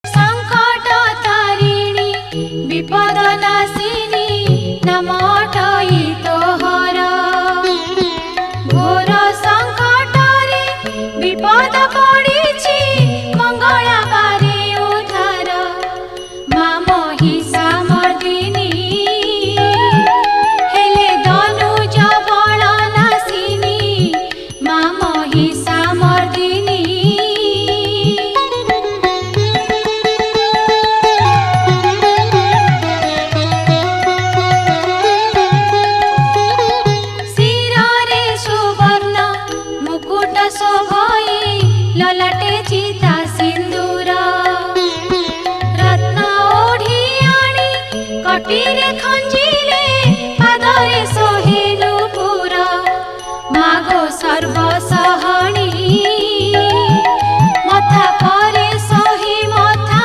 संकट तारिणी विपद नाशिनी नमटई तोहर घोर संकटरे विपद पड़िछि मंगला बारे उद्धार माँ महिषामर्दिनी हेले धनुज बल नाशिनी माँ महिषामर्दिनी शिरे सुवर्ण मुकुट शोभई ललाटे चिता सिंदूर रत्न ओढ़ी आनी कटिरे